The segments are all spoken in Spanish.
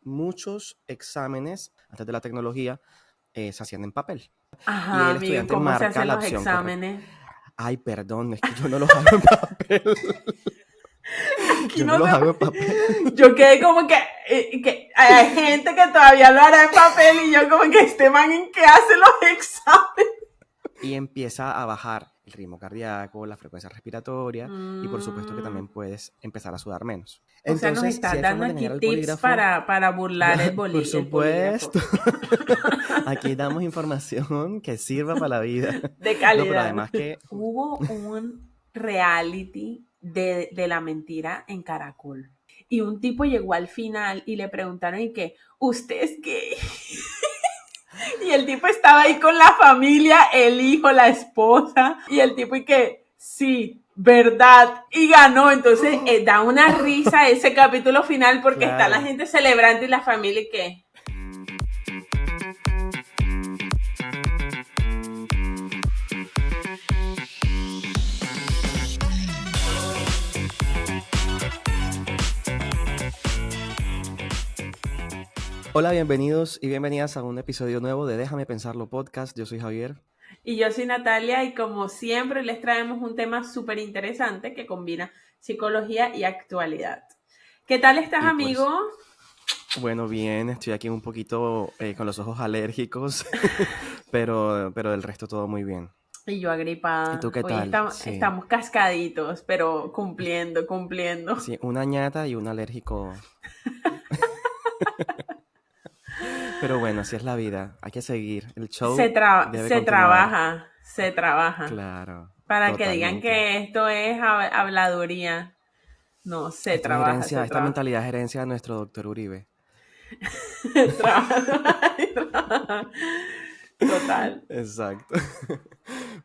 muchos exámenes antes de la tecnología se hacían en papel. Y Ajá, el amigo, ¿y estudiante cómo se marca hacen la los opción correcta. exámenes? Ay, perdón, es que yo no los hago en papel. Aquí Yo no no los se... hago en papel. Yo quedé como que hay gente que todavía lo hará en papel y yo como que este man en qué hace los exámenes. Y empieza a bajar el ritmo cardíaco, la frecuencia respiratoria y por supuesto que también puedes empezar a sudar menos. O sea, nos Entonces, si estás hay dando forma de aquí engañar al tips bolígrafo, para burlar por el bolígrafo. supuesto, aquí damos información que sirva para la vida. De No, pero calidad. además que Hubo un reality de la mentira en Caracol. Y un tipo llegó al final y le preguntaron y que, ¿usted es gay? Y el tipo estaba ahí con la familia, el hijo, la esposa, y el tipo y que, sí, verdad, y ganó. Entonces da una risa ese capítulo final porque está la claro. gente celebrando y la familia y que... Hola, bienvenidos y bienvenidas a un episodio nuevo de Déjame Pensarlo Podcast. Yo soy Javier. Y yo soy Natalia y como siempre les traemos un tema súper interesante que combina psicología y actualidad. ¿Qué tal estás, Y pues, amigo? bueno, bien, estoy aquí un poquito con los ojos alérgicos, pero del resto todo muy bien. Y yo ¿Y tú agripada. qué Hoy tal? Sí, estamos cascaditos, pero cumpliendo. sí, una ñata y un alérgico. Pero bueno, así es la vida. Hay que seguir. El show debe continuar. Se trabaja. Claro, Para que digan totalmente. que esto es habladuría. No, se Esto es trabaja, herencia, se esta trabaja. mentalidad es herencia de nuestro doctor Uribe. Trabaja. Total. Exacto.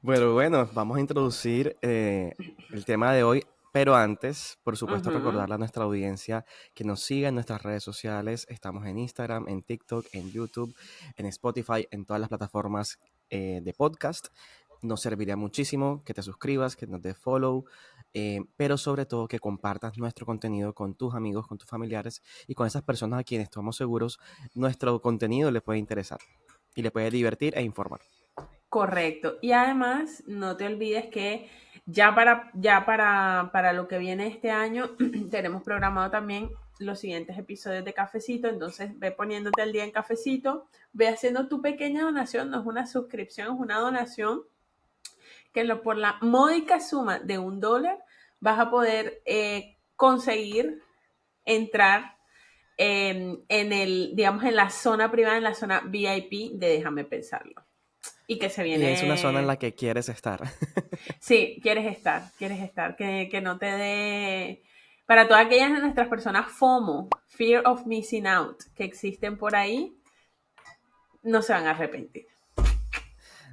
Bueno, vamos a introducir el tema de hoy, pero antes, por supuesto, Ujú. recordarle a nuestra audiencia que nos siga en nuestras redes sociales. Estamos en Instagram, en TikTok, en YouTube, en Spotify, en todas las plataformas de podcast. Nos serviría muchísimo que te suscribas, que nos des follow, pero sobre todo que compartas nuestro contenido con tus amigos, con tus familiares y con esas personas a quienes estamos seguros nuestro contenido les puede interesar y le puede divertir e informar. Correcto. Y además, no te olvides que para lo que viene este año, tenemos programado también los siguientes episodios de Cafecito. Entonces, ve poniéndote al día en Cafecito, ve haciendo tu pequeña donación, no es una suscripción, es una donación que por la módica suma de $1 vas a poder conseguir entrar digamos, en la zona privada, en la zona VIP de Déjame Pensarlo. Y que se Y es una zona en la viene... que quieres estar. Sí, quieres estar, que no te dé... Para todas aquellas de nuestras personas FOMO, Fear of Missing Out, que existen por ahí, no se van a arrepentir.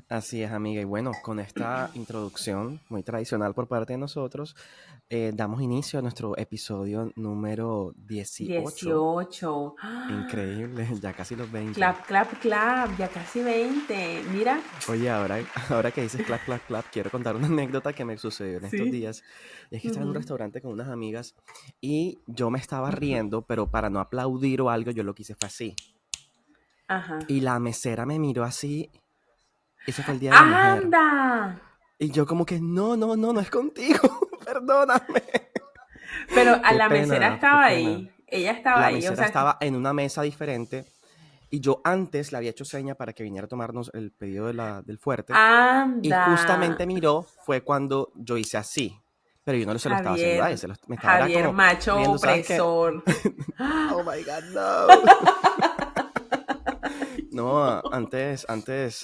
Así es, amiga. Y bueno, con esta introducción muy tradicional por parte de nosotros, damos inicio a nuestro episodio número 18. 18. Increíble, ya casi los 20. Clap, clap, clap, ya casi 20. Mira. Oye, ahora que dices clap, clap, clap, quiero contar una anécdota que me sucedió en estos Sí. días. Y es que estaba en un Uh-huh. restaurante con unas amigas y yo me estaba riendo, pero para no aplaudir o algo, yo lo que hice fue así. Ajá. Y la mesera me miró así. Ese fue el Día de la Mujer. ¡Anda! Y yo como que, no es contigo, perdóname. Pero a Qué la mesera pena, qué estaba pena. ahí. Ella estaba La ahí, o mesera sea, estaba en una mesa diferente y yo antes le había hecho seña para que viniera a tomarnos el pedido del fuerte y anda. justamente miró fue cuando yo hice así, pero yo no se lo estaba haciendo a él, Javier, me estaba era Javier, como macho riendo, ¿sabes qué? opresor. Oh my God, no. No, antes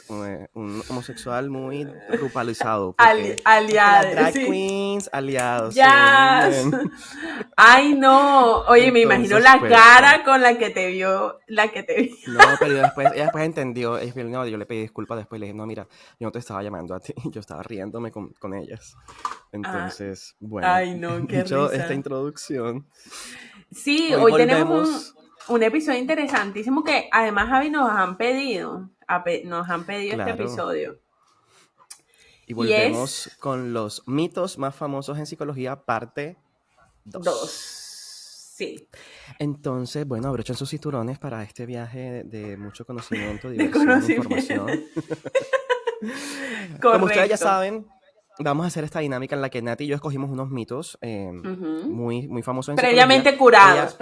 un homosexual muy rupalizado, porque las Aliade, drag sí. queens aliados, sí, muy Yes. bien. Ay, no. Oye, me imagino Entonces, la pues, cara con la que te vio, la que te vio. no, pero ella después entendió, no, yo le pedí disculpas después, le dije, no, mira, yo no te estaba llamando a ti, yo estaba riéndome con ellas. Ah, Entonces, bueno, ay, no, qué dicho esta risa. introducción, Sí, hoy hoy tenemos volvemos, un episodio interesantísimo que además, Javi, nos han pedido. Nos han pedido este claro, episodio. y Y es volvemos con los mitos más famosos en psicología, parte 2. 2. Sí, Entonces, bueno, abrochen sus cinturones para este viaje de mucho conocimiento, de diversión, conocimiento. información. Como ustedes ya Correcto. saben, vamos a hacer esta dinámica en la que Nati y yo escogimos unos mitos Ujú. muy famosos en psicología. Previamente curados, Ella,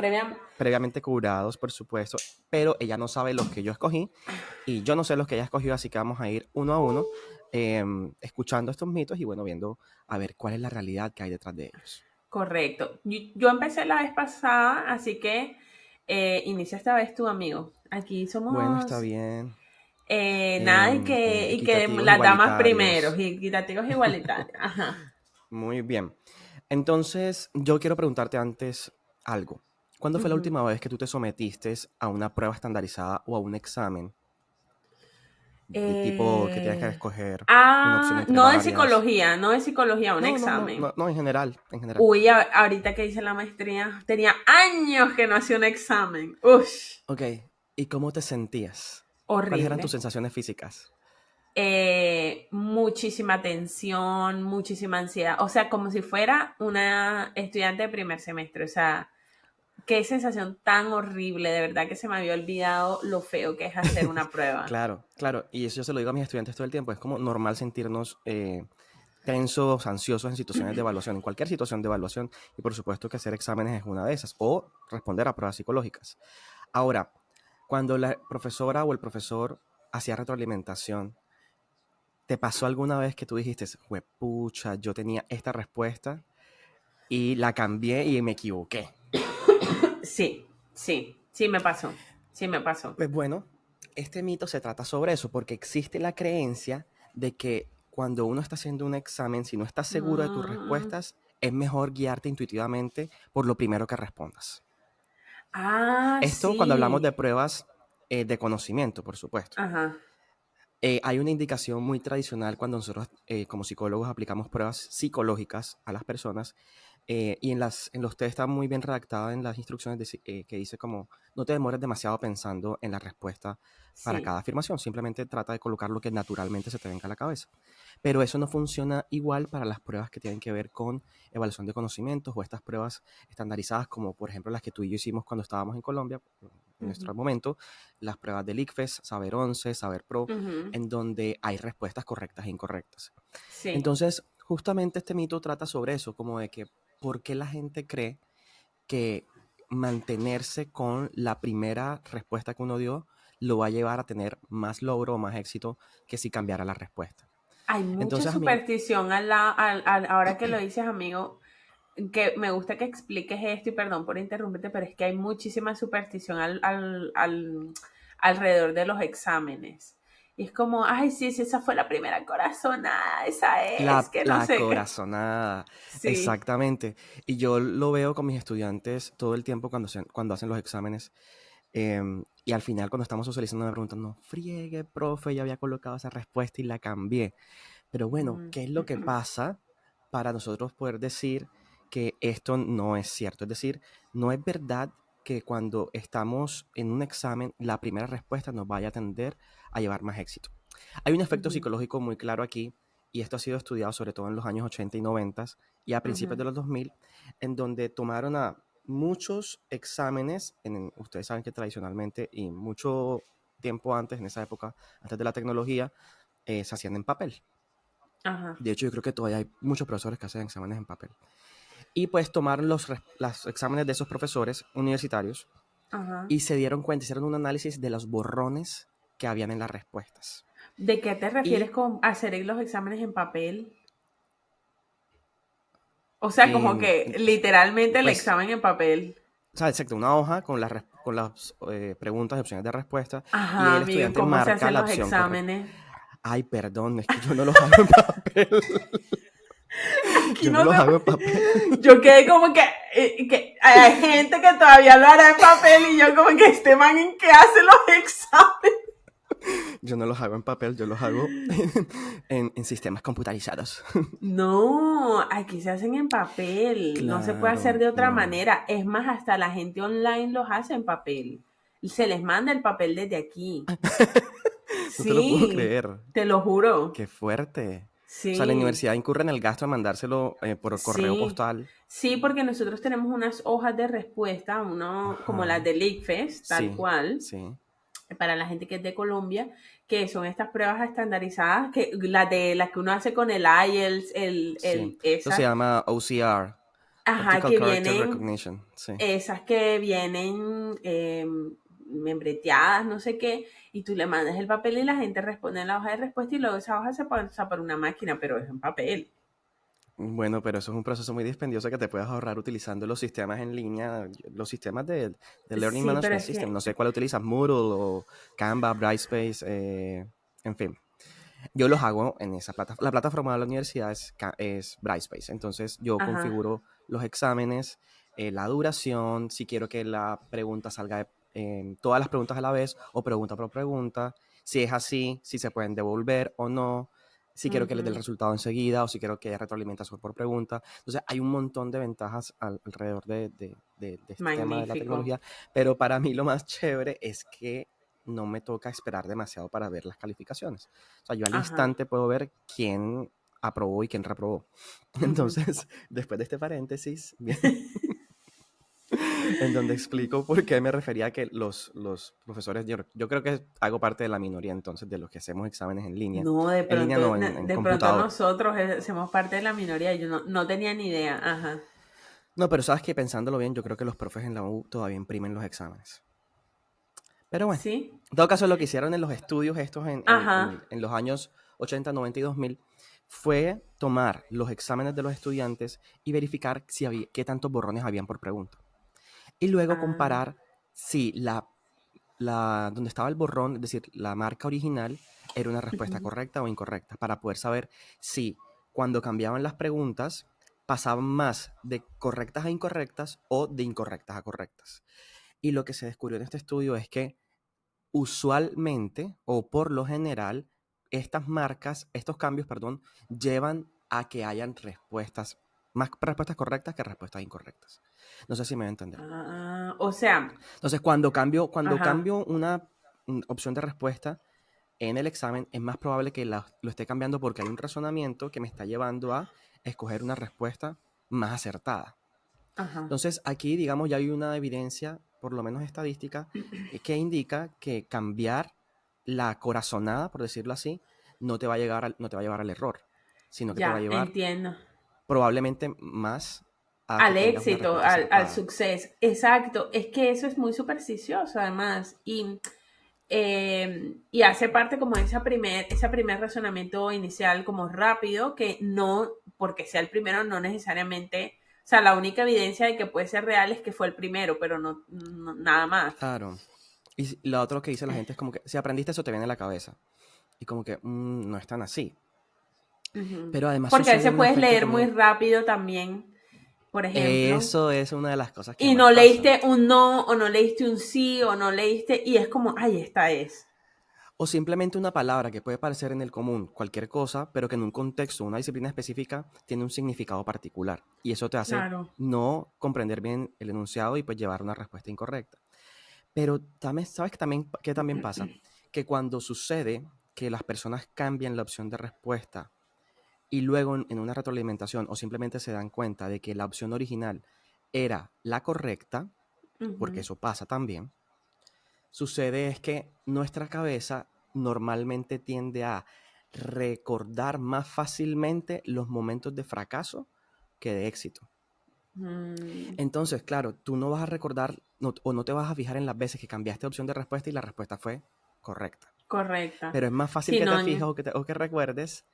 previamente curados, por supuesto, pero ella no sabe los que yo escogí y yo no sé los que ella escogió, así que vamos a ir uno a uno escuchando estos mitos y bueno, viendo a ver cuál es la realidad que hay detrás de ellos. correcto. Yo empecé la vez pasada, así que inicia esta vez tu amigo. Aquí Bueno, está somos bien. nada y que Equitativos, las damas primero, igualitarios. equitativos igualitarios. Ajá. Muy bien. Entonces, yo quiero preguntarte antes algo. ¿Cuándo fue la Ujú. última vez que tú te sometiste a una prueba estandarizada o a un examen de tipo que tienes que escoger una opción entre No de varias? psicología, no de psicología, un examen. No, en general, en general. Uy, ahorita que hice la maestría, tenía años que no hacía un examen. Ush, Ok, ¿y cómo te sentías? ¿Cuáles eran tus horrible. sensaciones físicas? Muchísima tensión, muchísima ansiedad. O sea, como si fuera una estudiante de primer semestre. O sea, qué sensación tan horrible. De verdad que se me había olvidado lo feo que es hacer una prueba. Claro, claro, y eso yo se lo digo a mis estudiantes todo el tiempo, es como normal sentirnos tensos, ansiosos en situaciones de evaluación, en cualquier situación de evaluación, y por supuesto que hacer exámenes es una de esas, o responder a pruebas psicológicas. Ahora, cuando la profesora o el profesor hacía retroalimentación, ¿te pasó alguna vez que tú dijiste, pucha, yo tenía esta respuesta y la cambié y me equivoqué? Sí, sí, sí me pasó. Sí me pasó. Pues bueno, este mito se trata sobre eso, porque existe la creencia de que cuando uno está haciendo un examen, si no estás seguro de tus Mm. respuestas, es mejor guiarte intuitivamente por lo primero que respondas. Ah, Esto cuando hablamos de sí. pruebas de conocimiento, por supuesto. Ajá. Hay una indicación muy tradicional cuando nosotros como psicólogos aplicamos pruebas psicológicas a las personas y en los test está muy bien redactada en las instrucciones que dice como no te demores demasiado pensando en la respuesta para Sí. cada afirmación, simplemente trata de colocar lo que naturalmente se te venga a la cabeza. Pero eso no funciona igual para las pruebas que tienen que ver con evaluación de conocimientos o estas pruebas estandarizadas como por ejemplo las que tú y yo hicimos cuando estábamos en Colombia, en Ujú, nuestro momento, las pruebas del ICFES, Saber 11, Saber Pro, ujú. en donde hay respuestas correctas e incorrectas. Sí. Entonces, justamente este mito trata sobre eso, como de que por qué la gente cree que mantenerse con la primera respuesta que uno dio lo va a llevar a tener más logro o más éxito que si cambiara la respuesta. Hay mucha Entonces, a mí, superstición ahora que lo dices, amigo, que me gusta que expliques esto y perdón por interrumpirte, pero es que hay muchísima superstición alrededor de los exámenes. Y es como, ay, sí, sí, esa fue la primera corazonada, esa es, que no la sé qué. corazonada, Sí. exactamente. Y yo lo veo con mis estudiantes todo el tiempo cuando hacen los exámenes. Y al final, cuando estamos socializando, me preguntan, no friegue, profe, ya había colocado esa respuesta y la cambié. Pero bueno, Mm. ¿qué es lo que pasa para nosotros poder decir que esto no es cierto? Es decir, no es verdad que cuando estamos en un examen, la primera respuesta nos vaya a tender a llevar más éxito. Hay un efecto Ujú, psicológico muy claro aquí, y esto ha sido estudiado sobre todo en los años 80 y 90 y a principios ujú, de los 2000, en donde tomaron a muchos exámenes, ustedes saben que tradicionalmente y mucho tiempo antes, en esa época, antes de la tecnología, se hacían en papel. ajá, De hecho, yo creo que todavía hay muchos profesores que hacen exámenes en papel. Y pues tomaron los exámenes de esos profesores universitarios ajá. y se dieron cuenta, hicieron un análisis de los borrones que habían en las respuestas. ¿De qué te refieres Y con hacer los exámenes en papel? O sea, como en, que literalmente el pues, examen en papel. o sea, exacto, una hoja con las preguntas y opciones de respuesta y ahí Ajá, el amigo, ¿y estudiante cómo se marca hacen la los opción correcta. exámenes? Ay, perdón, es que yo no los hago en papel. Aquí Yo no no los se... hago en papel. Yo quedé como que hay gente que todavía lo hará en papel y yo como que este man en qué hace los exámenes. Yo no los hago en papel, yo los hago en sistemas computarizados. No, aquí se hacen en papel, no se puede hacer Claro, de otra no. manera. Es más, hasta la gente online los hace en papel. Se les manda el papel desde aquí. No te lo puedo Sí, creer. te lo juro. Qué fuerte. O sea, la Sí, universidad incurre en el gasto de mandárselo por correo sí. postal. Sí, porque nosotros tenemos unas hojas de respuesta, uno como las Ajá. del ICFES, tal Sí, cual, sí, para la gente que es de Colombia, que son estas pruebas estandarizadas, que las que uno hace con el IELTS, sí. Eso se esas, llama OCR, ajá, Optical que Character vienen, Recognition. Sí. esas que vienen membreteadas, no sé qué, y tú le mandas el papel y la gente responde en la hoja de respuesta y luego esa hoja se pasa por una máquina, pero es en papel. Bueno, pero eso es un proceso muy dispendioso que te puedes ahorrar utilizando los sistemas en línea, los sistemas de Learning Sí, pero Management es System. No que, sé cuál utilizas, Moodle o Canva, Brightspace, en fin. Yo los hago en esa plataforma. La plataforma de la universidad es Brightspace. Entonces yo ajá, configuro los exámenes, la duración, si quiero que la pregunta salga todas las preguntas a la vez o pregunta por pregunta. Si es así, si se pueden devolver o no. Si quiero que les dé el ujú, resultado enseguida o si quiero que haya retroalimentación por pregunta. Entonces hay un montón de ventajas alrededor de este tema de la magnífico. tecnología. Pero para mí lo más chévere es que no me toca esperar demasiado para ver las calificaciones. O sea, yo al Ajá. instante puedo ver quién aprobó y quién reprobó. Ujú. Entonces, después de este paréntesis, bien, en donde explico por qué me refería a que los profesores, yo creo que hago parte de la minoría entonces de los que hacemos exámenes en línea. No, En línea no, en de pronto computador. nosotros somos parte de la minoría. Yo no tenía ni idea. Ajá. No, pero sabes que pensándolo bien, yo creo que los profes en la U todavía imprimen los exámenes. Pero bueno, ¿Sí? en todo caso, lo que hicieron en los estudios estos Ajá. en los años 80, 90 y 2000 fue tomar los exámenes de los estudiantes y verificar si había, qué tantos borrones habían por pregunta. Y luego Ah, comparar si donde estaba el borrón, es decir, la marca original, era una respuesta ujú. correcta o incorrecta, para poder saber si cuando cambiaban las preguntas pasaban más de correctas a incorrectas o de incorrectas a correctas. Y lo que se descubrió en este estudio es que usualmente o por lo general, estos cambios, perdón, llevan a que hayan más respuestas correctas que respuestas incorrectas. No sé si me voy a entender. O sea, Entonces, cuando ajá. cambio una opción de respuesta en el examen, es más probable que lo esté cambiando porque hay un razonamiento que me está llevando a escoger una respuesta más acertada. Ajá. Entonces, aquí, digamos, ya hay una evidencia, por lo menos estadística, que indica que cambiar la corazonada, por decirlo así, no te va a llevar al error, sino que te va a Ya, llevar entiendo. probablemente más a que Al tengas una éxito, respuesta al acertada. suceso. Exacto. Es que eso es muy supersticioso, además. Y hace parte como de ese primer razonamiento inicial como rápido, que no, porque sea el primero, no necesariamente, o sea, la única evidencia de que puede ser real es que fue el primero, pero nada más. Claro. Y lo otro que dice la gente es como que si aprendiste eso te viene a la cabeza. Y como que no es tan así. Ujú. Pero además Porque a sucede veces un puedes efecto leer muy también. rápido también, por ejemplo, Eso es una de las cosas que y más no pasa. leíste un no, o no leíste un sí, o no leíste, y es como, ay, esta es. O simplemente una palabra que puede parecer en el común cualquier cosa, pero que en un contexto, una disciplina específica, tiene un significado particular. Y eso te hace Claro. no comprender bien el enunciado y pues llevar una respuesta incorrecta. Pero también, ¿sabes qué también pasa? Que cuando sucede que las personas cambian la opción de respuesta y luego en una retroalimentación o simplemente se dan cuenta de que la opción original era la correcta, porque Ujú. eso pasa también, sucede es que nuestra cabeza normalmente tiende a recordar más fácilmente los momentos de fracaso que de éxito. Mm, Entonces, claro, tú no vas a recordar o no te vas a fijar en las veces que cambiaste opción de respuesta y la respuesta fue correcta. correcta. Pero es más fácil Sí, que te no, fijes o que recuerdes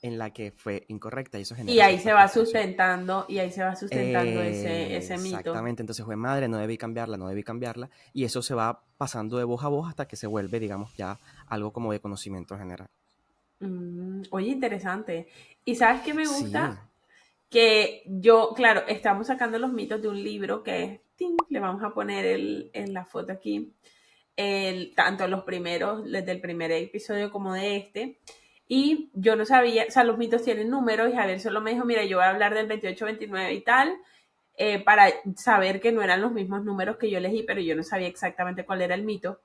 en la que fue incorrecta y eso y genera ahí cierta se va frustración. sustentando, y ahí se va sustentando ese mito. Exactamente, entonces fue madre, no debí cambiarla, no debí cambiarla, y eso se va pasando de voz a voz hasta que se vuelve, digamos, ya algo como de conocimiento general. Oye, interesante. ¿Y sabes qué me Sí, gusta? Que yo, claro, estamos sacando los mitos de un libro que es, ¡ting! Le vamos a poner en la foto aquí, tanto los primeros, desde el primer episodio como de este. Y yo no sabía, o sea, los mitos tienen números y Javier solo me dijo, mira, yo voy a hablar del 28, 29 y tal, para saber que no eran los mismos números que yo elegí, pero yo no sabía exactamente cuál era el mito.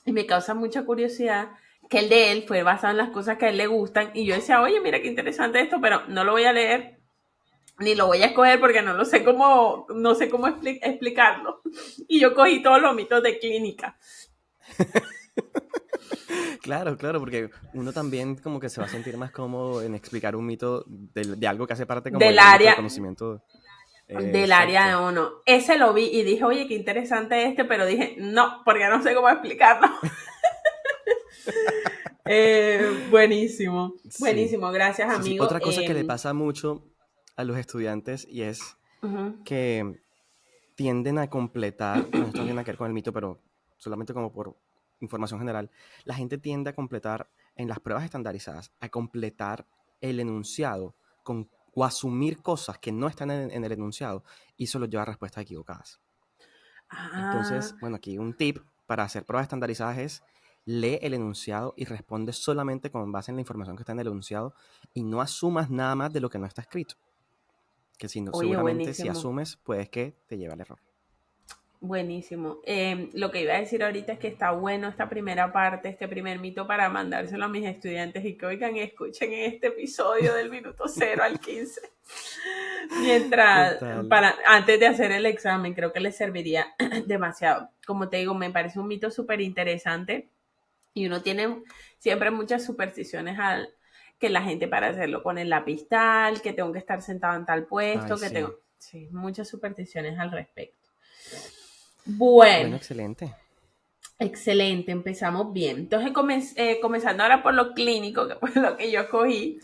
Y me causa mucha curiosidad que el de él fue basado en las cosas que a él le gustan. Y yo decía, oye, mira qué interesante esto, pero no lo voy a leer ni lo voy a escoger porque no sé cómo explicarlo. Y yo cogí todos los mitos de clínica. Claro, claro, porque uno también como que se va a sentir más cómodo en explicar un mito de algo que hace parte como Del del ámbito de área, conocimiento. del área de Exacto. uno. Ese lo vi y dije, oye, qué interesante este, pero dije, no, porque no sé cómo explicarlo. Buenísimo, Sí. buenísimo, gracias Sí, sí. amigo. Otra cosa que le pasa mucho a los estudiantes y es Uh-huh. que tienden a completar, bueno, esto no tiene nada que ver con el mito, pero solamente como por información general, la gente tiende a completar en las pruebas estandarizadas, a completar el enunciado o asumir cosas que no están en el enunciado y eso los lleva a respuestas equivocadas. Ah, Entonces, bueno, aquí un tip para hacer pruebas estandarizadas es lee el enunciado y responde solamente con base en la información que está en el enunciado y no asumas nada más de lo que no está escrito. Que si no, oye, seguramente si buenísimo. asumes, puedes que te lleve al error. Buenísimo. Lo que iba a decir ahorita es que está bueno esta primera parte, este primer mito para mandárselo a mis estudiantes y que oigan, escuchen este episodio del minuto 0 al 15. Mientras, Total. antes de hacer el examen, creo que les serviría demasiado. Como te digo, me parece un mito súper interesante y uno tiene siempre muchas supersticiones al que la gente para hacerlo con el lápiz tal, que tengo que estar sentado en tal Ay, puesto, que tengo, sí. sí, muchas supersticiones al respecto. Bueno, Bueno, excelente. excelente, empezamos bien. Entonces, comenzando ahora por lo clínico, que fue lo que yo cogí,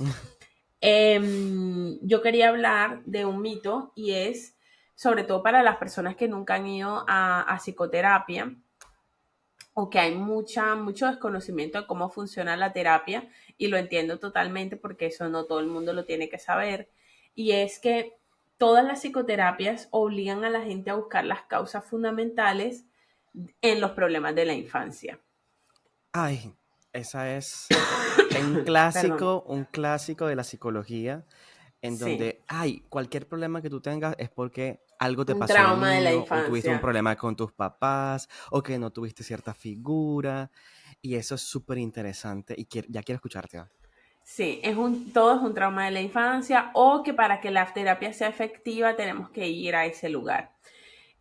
yo quería hablar de un mito y es, sobre todo para las personas que nunca han ido a psicoterapia o que hay mucho desconocimiento de cómo funciona la terapia y lo entiendo totalmente porque eso no todo el mundo lo tiene que saber. Y es que todas las psicoterapias obligan a la gente a buscar las causas fundamentales en los problemas de la infancia. Ay, esa es Perdón. un clásico de la psicología, en Sí, donde, ay, cualquier problema que tú tengas es porque algo te un pasó de trauma de la niño, o tuviste un infancia. problema con tus papás, o que no tuviste cierta figura, y eso es súper interesante, y ya quiero escucharte. ¿Va? Sí, todo es un trauma de la infancia o que para que la terapia sea efectiva tenemos que ir a ese lugar.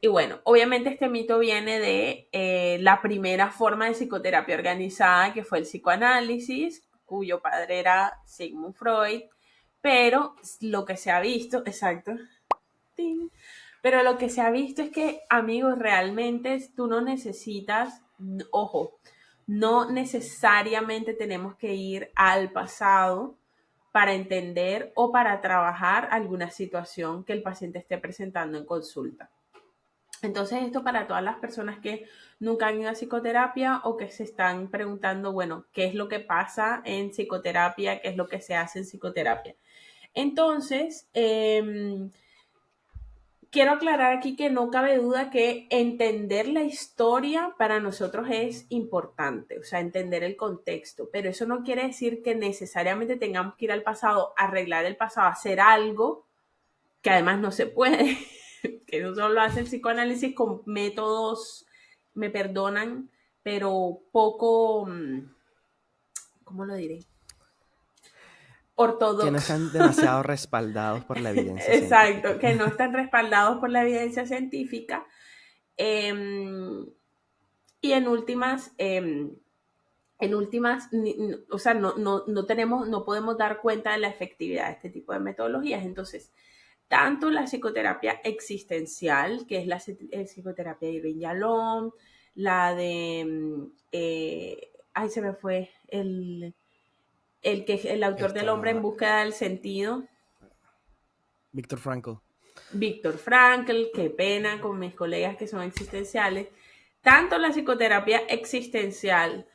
Y bueno, obviamente este mito viene de la primera forma de psicoterapia organizada, que fue el psicoanálisis, cuyo padre era Sigmund Freud, pero lo que se ha visto, exacto, ¡ting! Pero lo que se ha visto es que, amigos, realmente tú no necesitas, ojo, no necesariamente tenemos que ir al pasado para entender o para trabajar alguna situación que el paciente esté presentando en consulta. Entonces, esto para todas las personas que nunca han ido a psicoterapia o que se están preguntando, bueno, ¿qué es lo que pasa en psicoterapia? ¿Qué es lo que se hace en psicoterapia? Entonces, quiero aclarar aquí que no cabe duda que entender la historia para nosotros es importante, o sea, entender el contexto, pero eso no quiere decir que necesariamente tengamos que ir al pasado, arreglar el pasado, hacer algo que además no se puede, que eso solo lo hace el psicoanálisis con métodos, me perdonan, pero poco, ¿cómo lo diré? Que no Ortodoxo. están demasiado respaldados por la evidencia Exacto, científica. que no están respaldados por la evidencia científica. Eh, y en últimas, o sea, no tenemos, no podemos dar cuenta de la efectividad de este tipo de metodologías. Entonces, tanto la psicoterapia existencial, que es la psicoterapia de Irving Yalom, la de, ay, se me fue, el autor del hombre en Está búsqueda del sentido, Víctor Frankl. Víctor Frankl, qué pena con mis colegas que son existenciales, tanto la psicoterapia existencial,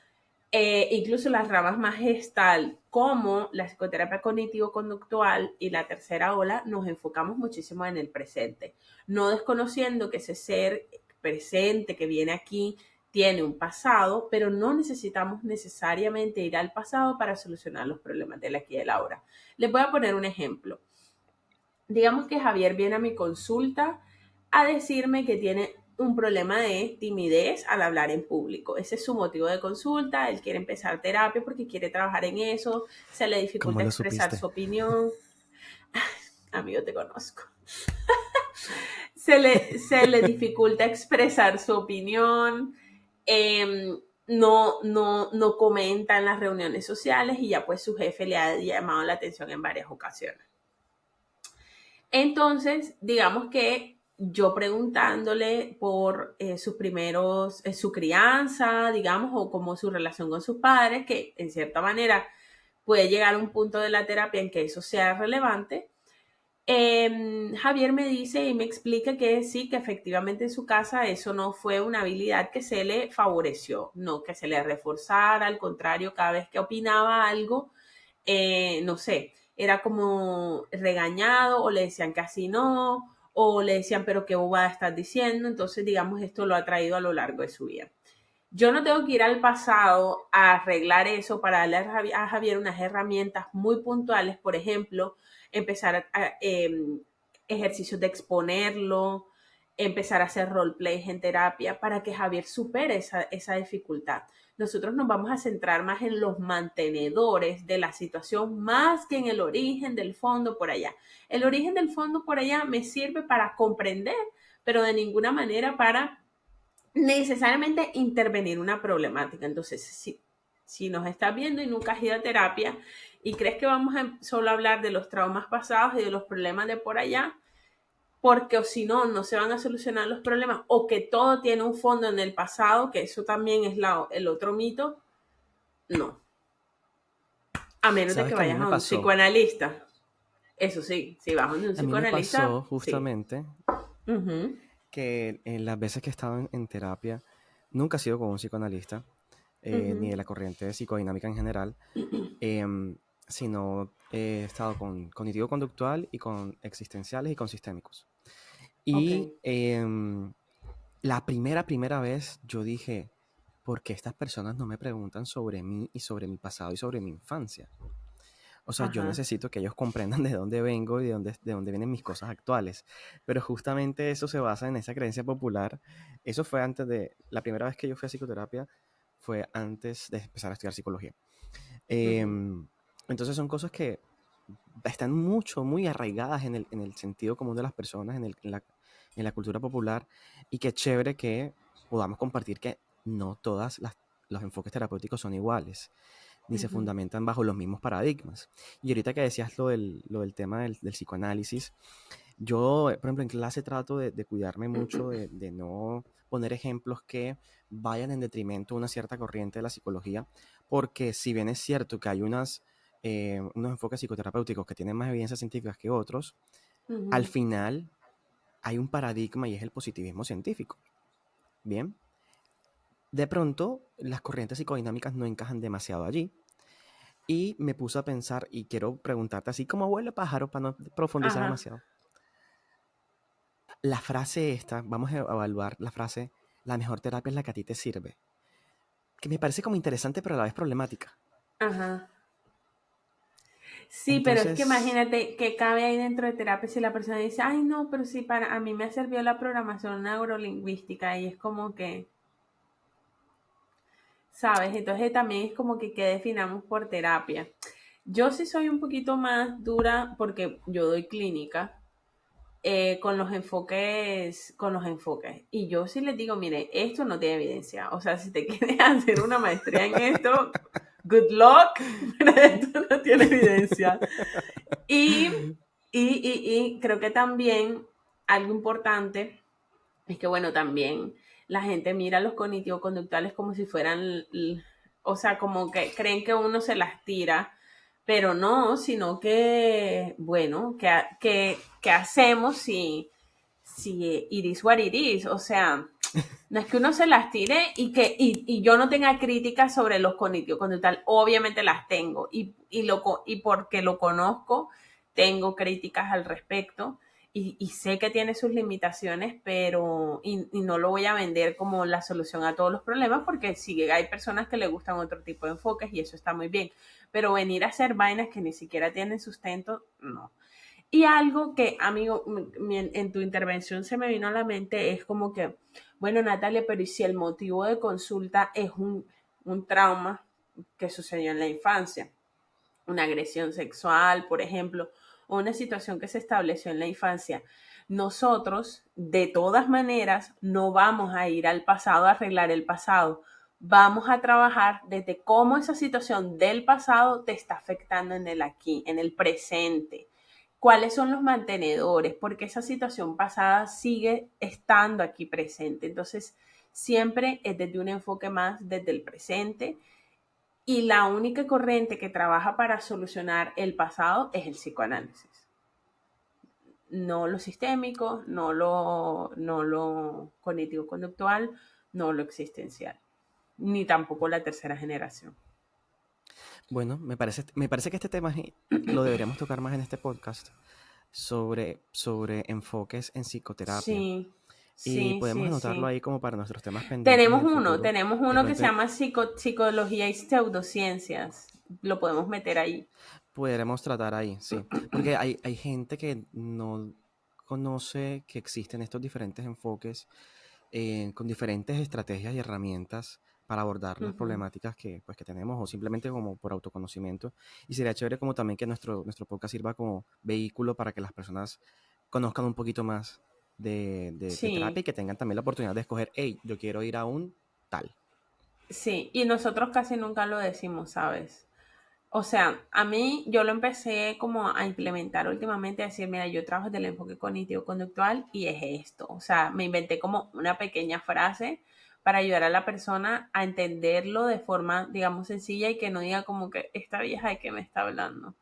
incluso las ramas más gestal, como la psicoterapia cognitivo-conductual y la tercera ola, nos enfocamos muchísimo en el presente, no desconociendo que ese ser presente que viene aquí tiene un pasado, pero no necesitamos necesariamente ir al pasado para solucionar los problemas del aquí y del ahora. Les voy a poner un ejemplo. Digamos que Javier viene a mi consulta a decirme que tiene un problema de timidez al hablar en público. Ese es su motivo de consulta. Él quiere empezar terapia porque quiere trabajar en eso. Se le ¿Cómo dificulta lo expresar supiste? su opinión. Amigo, te conozco. Se le dificulta expresar su opinión. No comenta en las reuniones sociales y ya pues su jefe le ha llamado la atención en varias ocasiones. Entonces, digamos que yo preguntándole por sus primeros, su crianza, digamos, o como su relación con sus padres, que en cierta manera puede llegar a un punto de la terapia en que eso sea relevante. Javier me dice y me explica que sí, que efectivamente en su casa eso no fue una habilidad que se le favoreció, no que se le reforzara, al contrario, cada vez que opinaba algo, no sé, era como regañado o le decían que así no, o le decían pero qué bobada estás diciendo, entonces digamos esto lo ha traído a lo largo de su vida. Yo no tengo que ir al pasado a arreglar eso para darle a Javier unas herramientas muy puntuales, por ejemplo, empezar ejercicios de exponerlo, empezar a hacer roleplays en terapia para que Javier supere esa dificultad. Nosotros nos vamos a centrar más en los mantenedores de la situación más que en el origen del fondo por allá. El origen del fondo por allá me sirve para comprender, pero de ninguna manera para necesariamente intervenir una problemática. Entonces, si nos estás viendo y nunca has ido a terapia y crees que vamos a solo hablar de los traumas pasados y de los problemas de por allá, porque o si no, no se van a solucionar los problemas, o que todo tiene un fondo en el pasado, que eso también es el otro mito, no. A menos de ¿Sabes que que a mí vayas me a un pasó? psicoanalista. Eso sí, si vas a un A mí me psicoanalista, pasó sí. justamente Uh-huh, que en las veces que estaba en terapia, nunca he sido con un psicoanalista, ni de uh-huh. la corriente psicodinámica en general, sino he estado con cognitivo-conductual y con existenciales y con sistémicos. Ok. Y la primera vez yo dije, ¿por qué estas personas no me preguntan sobre mí y sobre mi pasado y sobre mi infancia? O sea, yo Ajá. necesito que ellos comprendan de dónde vengo y de dónde vienen mis cosas actuales. Pero justamente eso se basa en esa creencia popular. Eso fue antes de, la primera vez que yo fui a psicoterapia fue antes de empezar a estudiar psicología. Uh-huh. Entonces son cosas que están muy arraigadas en el sentido común de las personas, en la cultura popular, y qué chévere que podamos compartir que no todas los enfoques terapéuticos son iguales ni se Uh-huh. fundamentan bajo los mismos paradigmas. Y ahorita que decías lo del tema del psicoanálisis, yo, por ejemplo, en clase trato de cuidarme mucho de no poner ejemplos que vayan en detrimento de una cierta corriente de la psicología, porque si bien es cierto que hay unos enfoques psicoterapéuticos que tienen más evidencias científicas que otros, al Uh-huh. final hay un paradigma y es el positivismo científico. Bien, de pronto las corrientes psicodinámicas no encajan demasiado allí. Y me puse a pensar y quiero preguntarte, así como abuelo pájaro, para no profundizar Ajá. demasiado. La frase esta, vamos a evaluar la frase, la mejor terapia es la que a ti te sirve. Que me parece como interesante, pero a la vez problemática. Ajá. Sí, pero es que Entonces, imagínate que cabe ahí dentro de terapia si la persona dice, ay, no, pero sí, para a mí me ha servido la programación neurolingüística y es como que, ¿sabes? Entonces también es como que qué definamos por terapia. Yo sí soy un poquito más dura porque yo doy clínica con los enfoques. Y yo sí les digo, mire, esto no tiene evidencia. O sea, si te quieres hacer una maestría en esto, good luck, pero esto no tiene evidencia. Y, y creo que también algo importante es que, bueno, también la gente mira a los cognitivo-conductuales como si fueran, o sea, como que creen que uno se las tira, pero no, sino que, bueno, ¿qué hacemos si it is what it is? O sea, no es que uno se las tire y yo no tenga críticas sobre los cognitivo-conductual, obviamente las tengo y porque lo conozco, tengo críticas al respecto y sé que tiene sus limitaciones, pero y no lo voy a vender como la solución a todos los problemas porque sí hay personas que le gustan otro tipo de enfoques y eso está muy bien, pero venir a hacer vainas que ni siquiera tienen sustento, no. Y algo que, amigo, en tu intervención se me vino a la mente es como que, bueno, Natalia, pero ¿y si el motivo de consulta es un trauma que sucedió en la infancia? Una agresión sexual, por ejemplo, o una situación que se estableció en la infancia. Nosotros, de todas maneras, no vamos a ir al pasado a arreglar el pasado. Vamos a trabajar desde cómo esa situación del pasado te está afectando en el aquí, en el presente. ¿Cuáles son los mantenedores? Porque esa situación pasada sigue estando aquí presente. Entonces, siempre es desde un enfoque más desde el presente, y la única corriente que trabaja para solucionar el pasado es el psicoanálisis. No lo sistémico, no lo cognitivo-conductual, no lo existencial, ni tampoco la tercera generación. Bueno, me parece que este tema lo deberíamos tocar más en este podcast sobre enfoques en psicoterapia. Sí, Y sí, podemos sí, anotarlo sí. ahí como para nuestros temas pendientes Tenemos del uno, futuro. tenemos De uno que se repente llama psicología y pseudociencias. Lo podemos meter ahí. podremos tratar ahí, sí. Porque hay gente que no conoce que existen estos diferentes enfoques con diferentes estrategias y herramientas para abordar las Ujú. problemáticas que tenemos o simplemente como por autoconocimiento. Y sería chévere como también que nuestro podcast sirva como vehículo para que las personas conozcan un poquito más de terapia Sí, y que tengan también la oportunidad de escoger, hey, yo quiero ir a un tal. sí. Y nosotros casi nunca lo decimos, ¿sabes? O sea, a mí yo lo empecé como a implementar últimamente, a decir, mira, yo trabajo del enfoque cognitivo-conductual y es esto. O sea, me inventé como una pequeña frase para ayudar a la persona a entenderlo de forma, digamos, sencilla y que no diga como que esta vieja de qué me está hablando.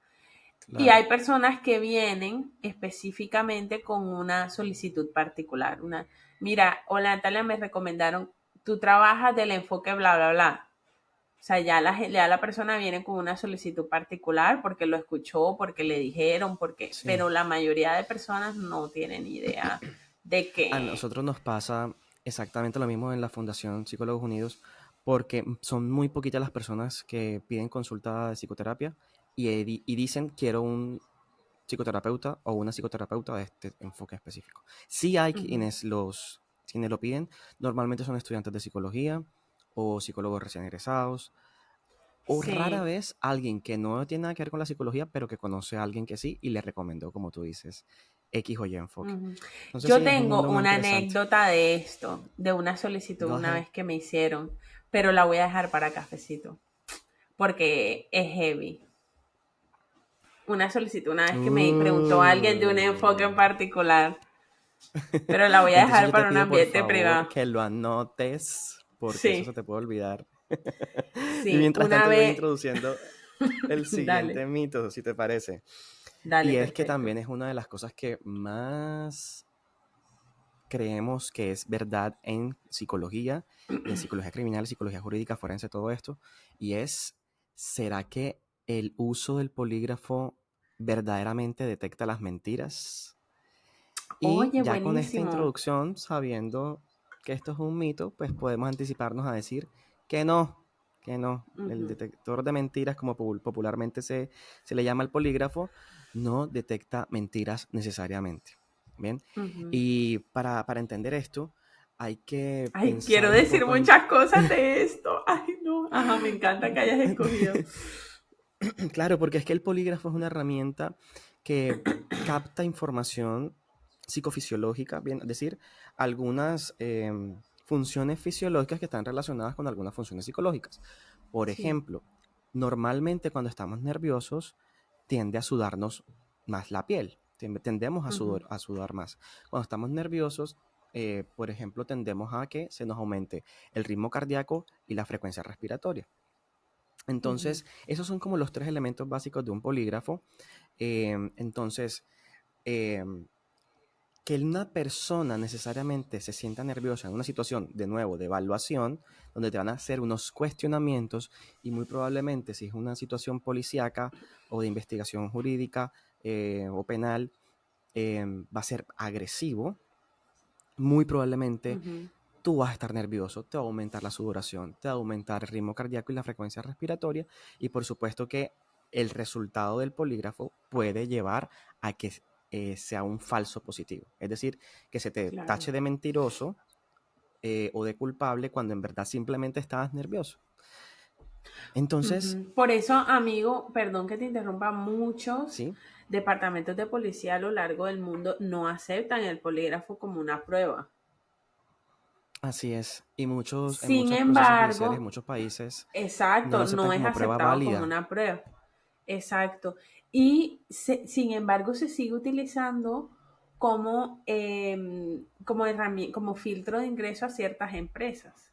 Y Claro, hay personas que vienen específicamente con una solicitud particular. Mira, hola Natalia, me recomendaron, tú trabajas del enfoque bla, bla, bla. O sea, ya la persona viene con una solicitud particular porque lo escuchó, porque le dijeron, sí. pero la mayoría de personas no tienen idea de A que, nosotros nos pasa exactamente lo mismo en la Fundación Psicólogos Unidos, porque son muy poquitas las personas que piden consulta de psicoterapia y dicen quiero un psicoterapeuta o una psicoterapeuta de este enfoque específico. Sí hay ujú, quienes lo piden, normalmente son estudiantes de psicología o psicólogos recién egresados, o rara sí. vez alguien que no tiene nada que ver con la psicología, pero que conoce a alguien que sí y le recomendó, como tú dices, X o Y enfoque. Ujú. Entonces Yo sí, es un tengo mundo muy una interesante. anécdota de esto, de una solicitud Go una ahead. vez que me hicieron, pero la voy a dejar para cafecito, porque es heavy. Una solicitud una vez que me preguntó alguien de un enfoque en Uh. particular, pero la voy a Entonces dejar yo te para un pido por ambiente favor privado. que lo anotes porque eso se Sí, te puede olvidar. Y sí, mientras una tanto yo voy vez, introduciendo el dale, siguiente mito, si te parece. dale, Y es que perfecto. también es una de las cosas que más creemos que es verdad en psicología y en psicología criminal, psicología jurídica, forense, todo esto. Y es, ¿será que el uso del polígrafo verdaderamente detecta las mentiras? Y Oye, ya con esta buenísimo. introducción, sabiendo que esto es un mito, pues podemos anticiparnos a decir que no. El Ujú, detector de mentiras, como popularmente se le llama el polígrafo, no detecta mentiras necesariamente. Bien, ujú. y para entender esto, hay que Ay, quiero pensar un decir poco en... muchas cosas de esto. Ay, no. Ajá, me encanta que hayas escogido. Claro, porque es que el polígrafo es una herramienta que capta información psicofisiológica, bien, es decir, algunas funciones fisiológicas que están relacionadas con algunas funciones psicológicas. Por Sí. ejemplo, normalmente cuando estamos nerviosos tiende a sudarnos más la piel, tendemos Ujú, a sudar más. Cuando estamos nerviosos, por ejemplo, tendemos a que se nos aumente el ritmo cardíaco y la frecuencia respiratoria. ujú. Entonces, esos son como los tres elementos básicos de un polígrafo. Entonces, em, que una persona necesariamente se sienta nerviosa en una situación, de nuevo, de evaluación, donde te van a hacer unos cuestionamientos y muy probablemente si es una situación policíaca o de investigación jurídica o penal, va a ser agresivo, muy probablemente Ujú, tú vas a estar nervioso, te va a aumentar la sudoración, te va a aumentar el ritmo cardíaco y la frecuencia respiratoria y por supuesto que el resultado del polígrafo puede llevar a que sea un falso positivo. Es decir, que se te Claro. tache de mentiroso o de culpable cuando en verdad simplemente estabas nervioso. Entonces, Por eso, amigo, perdón que te interrumpa, muchos sí, departamentos de policía a lo largo del mundo no aceptan el polígrafo como una prueba. así es. Y en Sin muchos procesos judiciales, en embargo, muchos países, no lo exacto, aceptan no es como prueba aceptado como válida. una prueba. Exacto. Y sin embargo, se sigue utilizando como herramienta, como filtro de ingreso a ciertas empresas.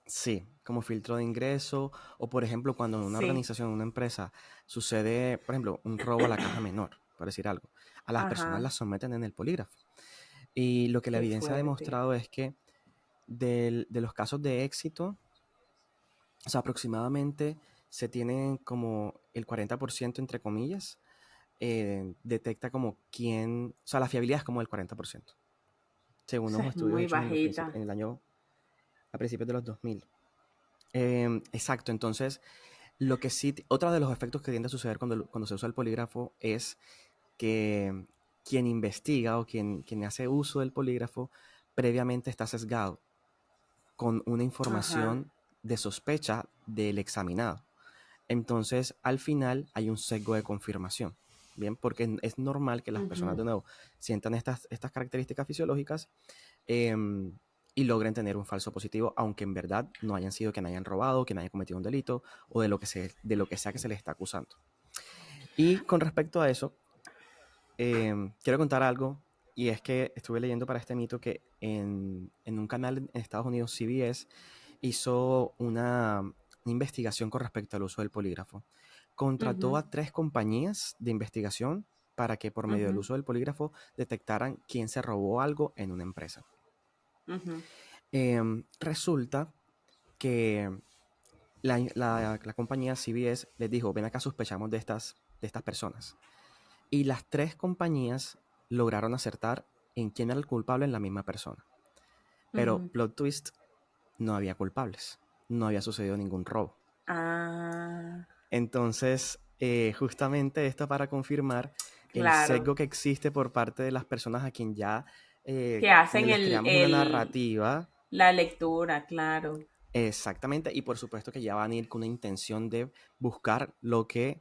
Sí, como filtro de ingreso, o por ejemplo, cuando en una Sí. organización, en una empresa, sucede, por ejemplo, un robo a la caja menor, por decir algo, a las personas Ajá. las someten en el polígrafo. Y lo que la Qué evidencia ha fuerte. demostrado es que de los casos de éxito, o sea, aproximadamente se tienen como el 40% entre comillas, detecta como quién, o sea, la fiabilidad es como el 40%, O según sea, unos es estudios muy hechos bajita. en el año, a principios de los 2000. Exacto, entonces, lo que sí, otro de los efectos que tiende a suceder cuando se usa el polígrafo es que quien investiga o quien hace uso del polígrafo previamente está sesgado con una Ajá. información de sospecha del examinado. Entonces, al final hay un sesgo de confirmación, ¿bien? Porque es normal que las personas, Ujú. de nuevo, sientan estas características fisiológicas eh, y logren tener un falso positivo, aunque en verdad no hayan sido que hayan robado, que hayan cometido un delito o de lo que sea que se les está acusando. Y con respecto a eso, quiero contar algo, y es que estuve leyendo para este mito que en un canal en Estados Unidos, CBS, hizo una investigación con respecto al uso del polígrafo. Contrató Ujú. a 3 compañías de investigación para que por medio del Ujú. uso del polígrafo detectaran quién se robó algo en una empresa. Ujú. Resulta que la compañía CBS les dijo, ven acá, sospechamos de estas personas. Y las 3 compañías lograron acertar en quién era el culpable en la misma persona. Pero, Ujú. plot twist, no había culpables. No había sucedido ningún robo. Ah, Entonces, justamente esto para confirmar el claro. sesgo que existe por parte de las personas a quien ya Que como hacen les creamos una narrativa. la lectura, claro. Exactamente, y por supuesto que ya van a ir con una intención de buscar lo que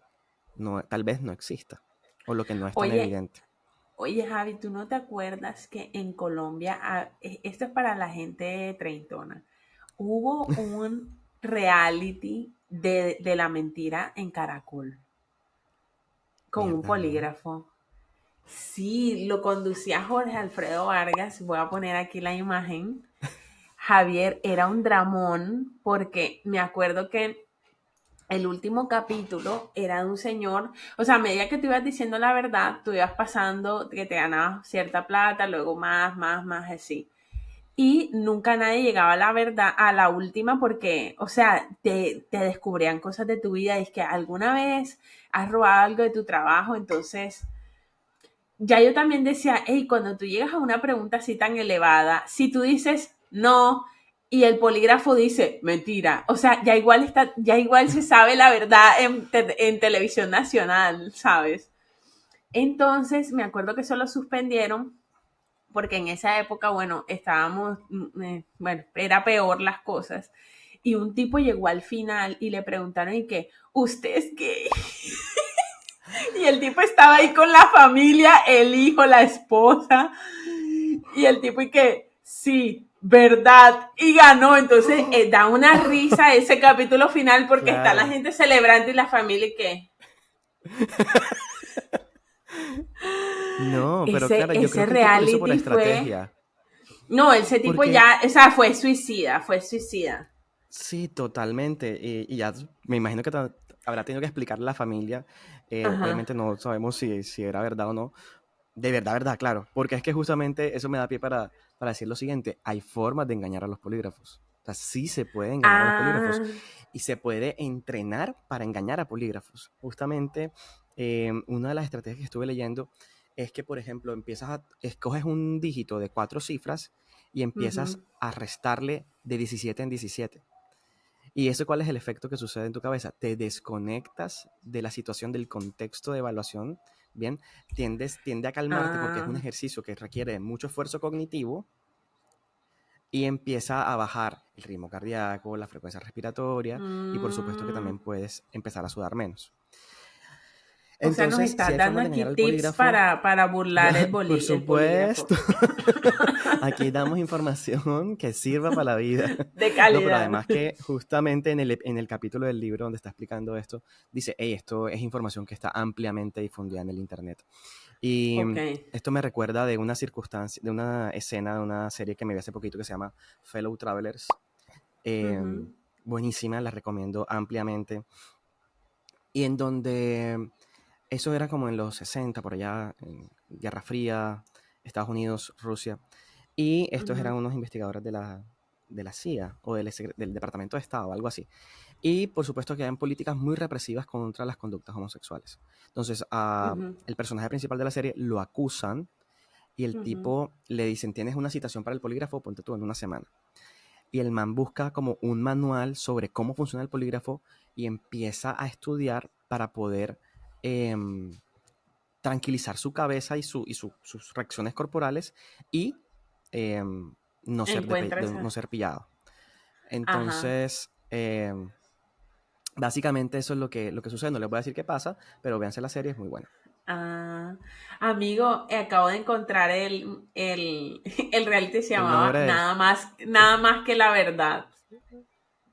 no, tal vez no exista o lo que no es tan Oye, evidente. oye, Javi, ¿tú no te acuerdas que en Colombia, esto es para la gente treintona, hubo un reality de la mentira en Caracol con un Mierda, no. polígrafo? Sí, lo conducía Jorge Alfredo Vargas. Voy a poner aquí la imagen. Javier era un dramón porque me acuerdo que el último capítulo era de un señor, o sea, a medida que tú ibas diciendo la verdad, tú ibas pasando que te ganabas cierta plata, luego más, así. Y nunca nadie llegaba a la verdad, a la última, porque, o sea, te descubrían cosas de tu vida. Es que alguna vez has robado algo de tu trabajo, entonces ya yo también decía, hey, cuando tú llegas a una pregunta así tan elevada, si tú dices no y el polígrafo dice mentira, o sea, ya igual se sabe la verdad en televisión nacional, ¿sabes? Entonces, me acuerdo que eso lo suspendieron porque en esa época, bueno, bueno, era peor las cosas. Y un tipo llegó al final y le preguntaron, ¿y qué? ¿Usted es gay? Y el tipo estaba ahí con la familia, el hijo, la esposa. Y el tipo, y que, sí, verdad. Y ganó. Entonces, da una risa ese capítulo final porque está la Claro. gente celebrando y la familia, y que. No, pero Ese, claro, yo creo ese que el tipo lo hizo por reality fue. estrategia. No, ese tipo Porque ya, o sea, fue suicida, fue suicida. sí, totalmente. Y ya me imagino que habrá tenido que explicarle a la familia. Ajá. Obviamente no sabemos si era verdad o no. De verdad, verdad, claro. Porque es que justamente eso me da pie para decir lo siguiente. Hay formas de engañar a los polígrafos. O sea, sí se puede engañar a los polígrafos. Ah, Y se puede entrenar para engañar a polígrafos. Justamente, una de las estrategias que estuve leyendo es que, por ejemplo, escoges un dígito de 4 cifras y empiezas ujú. a restarle de 17 en 17. ¿Y eso cuál es el efecto que sucede en tu cabeza? Te desconectas de la situación, del contexto de evaluación, ¿bien? Tiende a calmarte porque es un Ah, ejercicio que requiere de mucho esfuerzo cognitivo y empieza a bajar el ritmo cardíaco, la frecuencia respiratoria y por supuesto que mm. también puedes empezar a sudar menos. O sea, nos Entonces, si estás hay dando formas de negar aquí el tips polígrafo, para burlar por el polígrafo supuesto, aquí damos información que sirva para la vida. de No, pero calidad. además que justamente en el capítulo del libro donde está explicando esto, dice, hey, esto es información que está ampliamente difundida en el Internet. Y Ok. esto me recuerda de una circunstancia, de una escena de una serie que me vi hace poquito que se llama Fellow Travelers. Eh, Ujú, buenísima, la recomiendo ampliamente. Y en donde eso era como en los 60 por allá, en Guerra Fría, Estados Unidos, Rusia. Y estos eran ujú, unos investigadores de la CIA o del Departamento de Estado, algo así. Y por supuesto que hay políticas muy represivas contra las conductas homosexuales. Entonces, ujú, el personaje principal de la serie lo acusan y el ujú. tipo le dicen, tienes una citación para el polígrafo, ponte tú en una semana. Y el man busca como un manual sobre cómo funciona el polígrafo y empieza a estudiar para poder em, tranquilizar su cabeza sus reacciones corporales y no, Encuentra no esa. ser pillado. Ajá. Entonces, básicamente eso es lo que sucede. No les voy a decir qué pasa, pero véanse la serie, es muy buena. Ah, amigo, acabo de encontrar el reality se El llamaba nombre de él, Nada más que la verdad,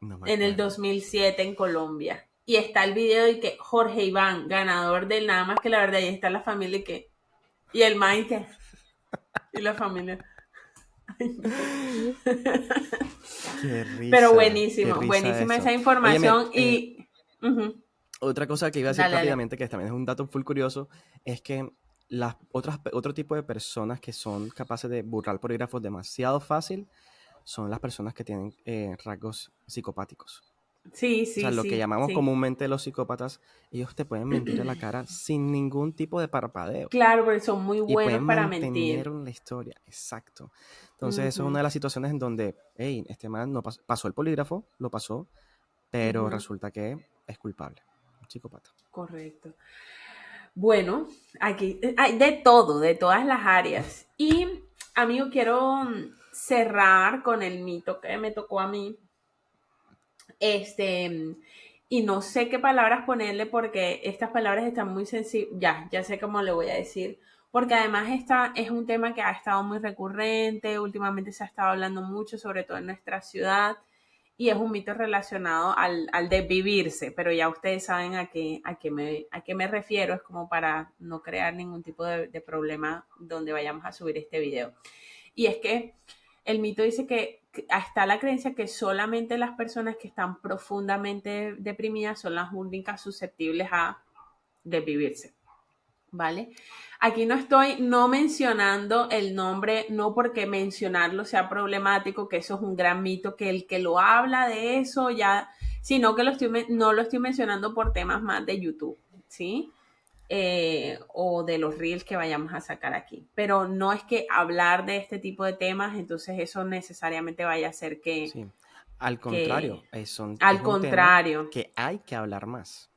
no me en el acuerdo. 2007 en Colombia. Y está el video de que Jorge Iván, ganador del Nada más que la verdad, y está la familia y el man y la familia. Ay, no. Pero Qué buenísimo, risa buenísima eso. esa Óyeme, información y... ujú. otra cosa que iba a decir Dale, dale. rápidamente, que también es un dato full curioso, es que otro tipo de personas que son capaces de burlar polígrafos demasiado fácil son las personas que tienen rasgos psicopáticos. Sí, O sea, sí, lo que sí, llamamos sí. comúnmente los psicópatas, ellos te pueden mentir a la cara sin ningún tipo de parpadeo Claro, porque son muy y buenos pueden para mantener mentir. la historia. Exacto. Entonces, eso es Ujú, una de las situaciones en donde, hey, este man no pasó el polígrafo, lo pasó, pero ujú, resulta que es culpable. Un psicópata. correcto. Bueno, aquí hay de todo, de todas las áreas. Y, amigo, quiero cerrar con el mito que me tocó a mí. Y no sé qué palabras ponerle porque estas palabras están muy sensibles. Ya sé cómo le voy a decir. Porque además esta es un tema que ha estado muy recurrente, últimamente se ha estado hablando mucho, sobre todo en nuestra ciudad, y es un mito relacionado al desvivirse, pero ya ustedes saben a qué me refiero, es como para no crear ningún tipo de problema donde vayamos a subir este video. Y es que el mito dice que está la creencia que solamente las personas que están profundamente deprimidas son las únicas susceptibles a desvivirse. ¿Vale? Aquí no estoy no mencionando el nombre, no porque mencionarlo sea problemático, que eso es un gran mito, que el que lo habla de eso ya, sino que no lo estoy mencionando por temas más de YouTube, ¿sí? O de los reels que vayamos a sacar aquí. Pero no es que hablar de este tipo de temas, entonces eso necesariamente vaya a ser Sí. Al que contrario, es al un tema contrario, que hay que hablar más.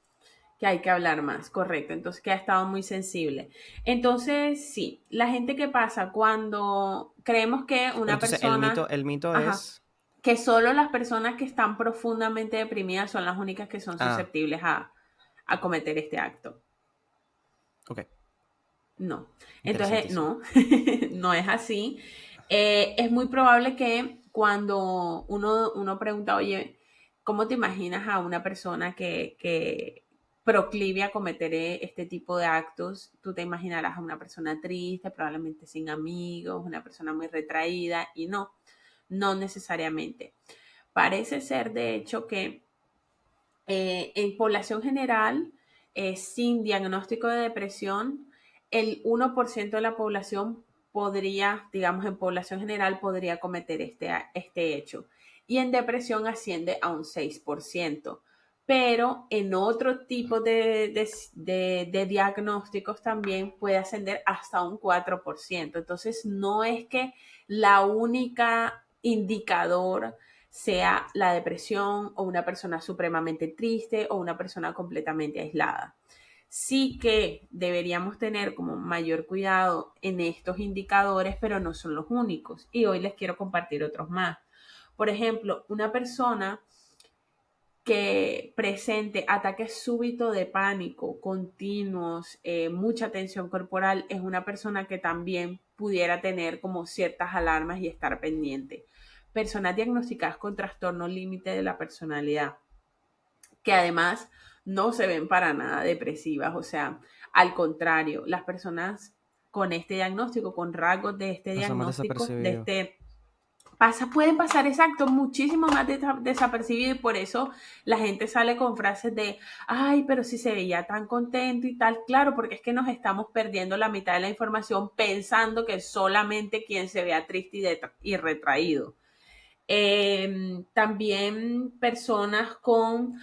que hay que hablar más, correcto. Entonces que ha estado muy sensible. Entonces, sí, la gente que pasa cuando creemos que Pero una entonces persona, el mito ajá, es... que solo las personas que están profundamente deprimidas son las únicas que son Ah, susceptibles a cometer este acto. ok, No. Entonces, interesantísimo. no, no es así. Es muy probable que cuando uno pregunta, oye, ¿cómo te imaginas a una persona que proclive a cometer este tipo de actos? Tú te imaginarás a una persona triste, probablemente sin amigos, una persona muy retraída, y no, no necesariamente. Parece ser, de hecho, que en población general, sin diagnóstico de depresión, el 1% de la población podría, digamos, en población general, podría cometer este hecho. Y en depresión asciende a un 6%. Pero en otro tipo de diagnósticos también puede ascender hasta un 4%. Entonces, no es que la única indicador sea la depresión o una persona supremamente triste o una persona completamente aislada. Sí que deberíamos tener como mayor cuidado en estos indicadores, pero no son los únicos. Y hoy les quiero compartir otros más. Por ejemplo, una persona que presente ataques súbitos de pánico continuos, mucha tensión corporal, es una persona que también pudiera tener como ciertas alarmas y estar pendiente. Personas diagnosticadas con trastorno límite de la personalidad, que además no se ven para nada depresivas, o sea, al contrario, las personas con este diagnóstico, con rasgos de este Pasa más diagnóstico, de desapercibido. pueden pasar exacto muchísimo más desapercibido, y por eso la gente sale con frases de, ay, pero si se veía tan contento y tal. Claro, porque es que nos estamos perdiendo la mitad de la información pensando que solamente quien se vea triste y retraído. También personas con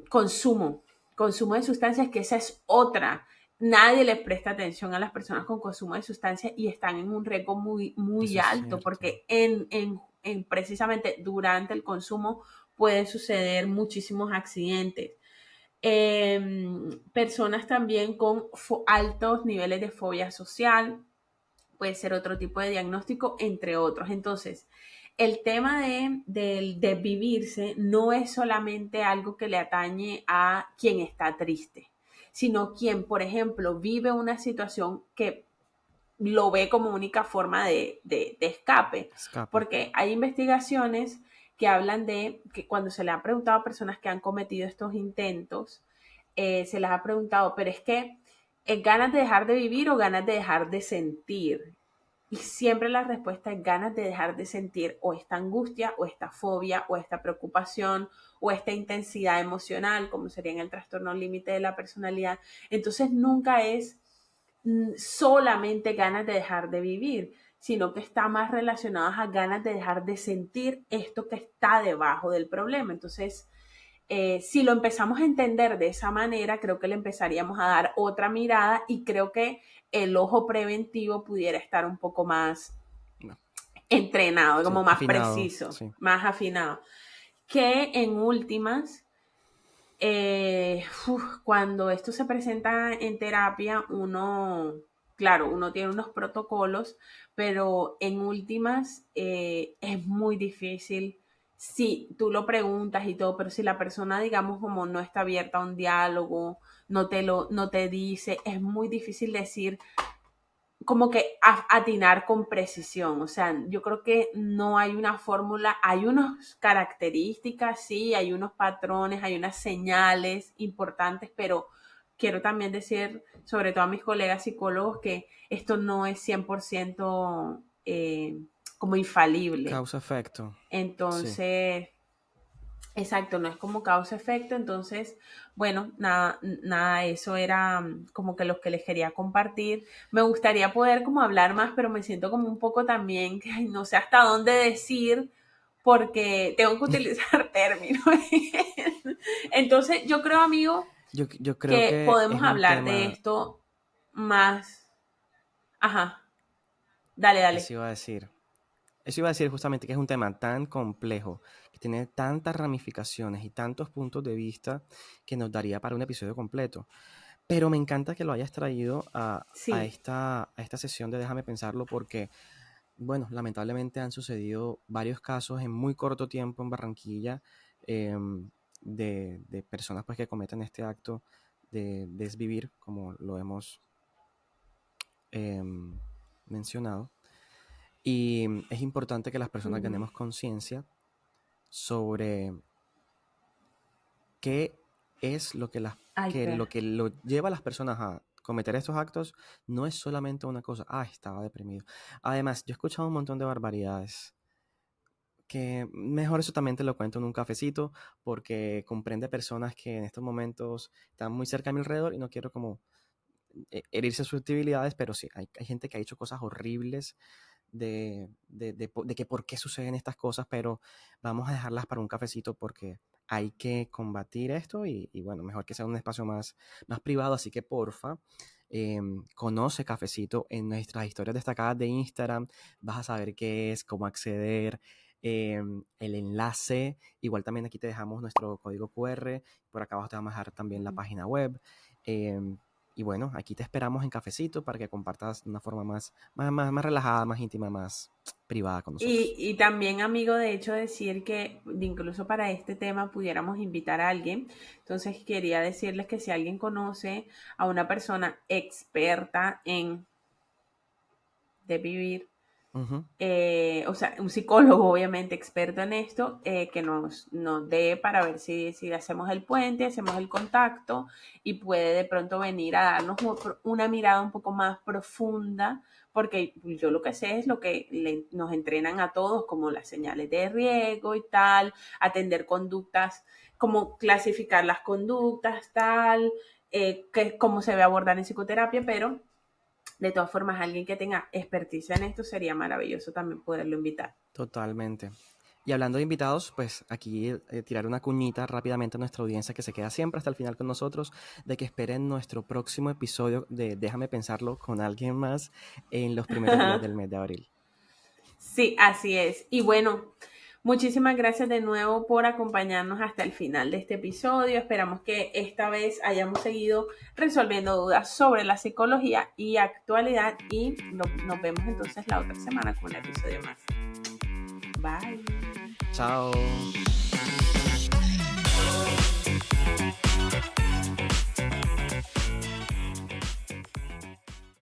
consumo de sustancias, que esa es otra. Nadie le presta atención a las personas con consumo de sustancias y están en un riesgo muy, muy Eso es alto, cierto. porque precisamente durante el consumo pueden suceder muchísimos accidentes. Personas también con altos niveles de fobia social, puede ser otro tipo de diagnóstico, entre otros. Entonces, el tema de vivirse no es solamente algo que le atañe a quien está triste, sino quien, por ejemplo, vive una situación que lo ve como única forma de escape. Escape. Porque hay investigaciones que hablan de que cuando se le ha preguntado a personas que han cometido estos intentos, se les ha preguntado, pero es que, ¿es ganas de dejar de vivir o ganas de dejar de sentir? Y siempre la respuesta es ganas de dejar de sentir o esta angustia o esta fobia o esta preocupación o esta intensidad emocional, como sería en el trastorno límite de la personalidad. Entonces nunca es solamente ganas de dejar de vivir, sino que está más relacionado a ganas de dejar de sentir esto que está debajo del problema. Entonces, si lo empezamos a entender de esa manera, creo que le empezaríamos a dar otra mirada, y creo que el ojo preventivo pudiera estar un poco más No, entrenado, sí, como más afinado, preciso, sí. más afinado. Que en últimas, cuando esto se presenta en terapia, claro, uno tiene unos protocolos, pero en últimas es muy difícil. Sí, tú lo preguntas y todo, pero si la persona, digamos, como no está abierta a un diálogo, no te dice, es muy difícil decir, como que atinar con precisión. O sea, yo creo que no hay una fórmula, hay unas características, sí, hay unos patrones, hay unas señales importantes, pero quiero también decir, sobre todo a mis colegas psicólogos, que esto no es 100% como infalible. Causa-efecto. Sí. Entonces, exacto, no es como causa-efecto. Entonces, bueno, nada, eso era como que los que les quería compartir. Me gustaría poder como hablar más, pero me siento como un poco también que ay, no sé hasta dónde decir, porque tengo que utilizar términos. Entonces, yo creo, amigo, Yo creo que que es podemos un hablar de tema, esto más. Ajá, dale, eso dale. iba a decir. Eso iba a decir justamente que es un tema tan complejo, que tiene tantas ramificaciones y tantos puntos de vista que nos daría para un episodio completo. Pero me encanta que lo hayas traído Sí. a esta sesión de Déjame Pensarlo porque, bueno, lamentablemente han sucedido varios casos en muy corto tiempo en Barranquilla, de personas pues, que cometen este acto de desvivir, como lo hemos em, mencionado. Y es importante que las personas Ujú. ganemos conciencia sobre qué es lo que, Ay, lo Fer. que lo lleva a las personas a cometer estos actos. No es solamente una cosa, estaba deprimido. Además, yo he escuchado un montón de barbaridades que mejor eso también te lo cuento en un cafecito porque comprende personas que en estos momentos están muy cerca de mi alrededor y no quiero como herir susceptibilidades, pero sí, hay gente que ha hecho cosas horribles de que por qué suceden estas cosas, pero vamos a dejarlas para un cafecito porque hay que combatir esto y bueno, mejor que sea un espacio más privado, así que porfa, conoce Cafecito en nuestras historias destacadas de Instagram, vas a saber qué es, cómo acceder, el enlace. Igual también aquí te dejamos nuestro código QR. Por acá abajo te vamos a dejar también la página web. Y bueno, aquí te esperamos en cafecito para que compartas de una forma más relajada, más íntima, más privada con nosotros. Y también, amigo, de hecho decir que incluso para este tema pudiéramos invitar a alguien. Entonces quería decirles que si alguien conoce a una persona experta en de vivir, Ujú. o sea, un psicólogo obviamente experto en esto, que nos dé para ver si hacemos el puente, hacemos el contacto y puede de pronto venir a darnos una mirada un poco más profunda, porque yo lo que sé es lo que nos entrenan a todos, como las señales de riesgo y tal, atender conductas, como clasificar las conductas, tal, cómo se ve abordar en psicoterapia, pero de todas formas, alguien que tenga experticia en esto sería maravilloso también poderlo invitar. Totalmente. Y hablando de invitados, pues aquí tirar una cuñita rápidamente a nuestra audiencia que se queda siempre hasta el final con nosotros, de que esperen nuestro próximo episodio de Déjame pensarlo con alguien más en los primeros días del mes de abril. Sí, así es. Y bueno, muchísimas gracias de nuevo por acompañarnos hasta el final de este episodio. Esperamos que esta vez hayamos seguido resolviendo dudas sobre la psicología y actualidad y nos vemos entonces la otra semana con un episodio más. Bye. Chao.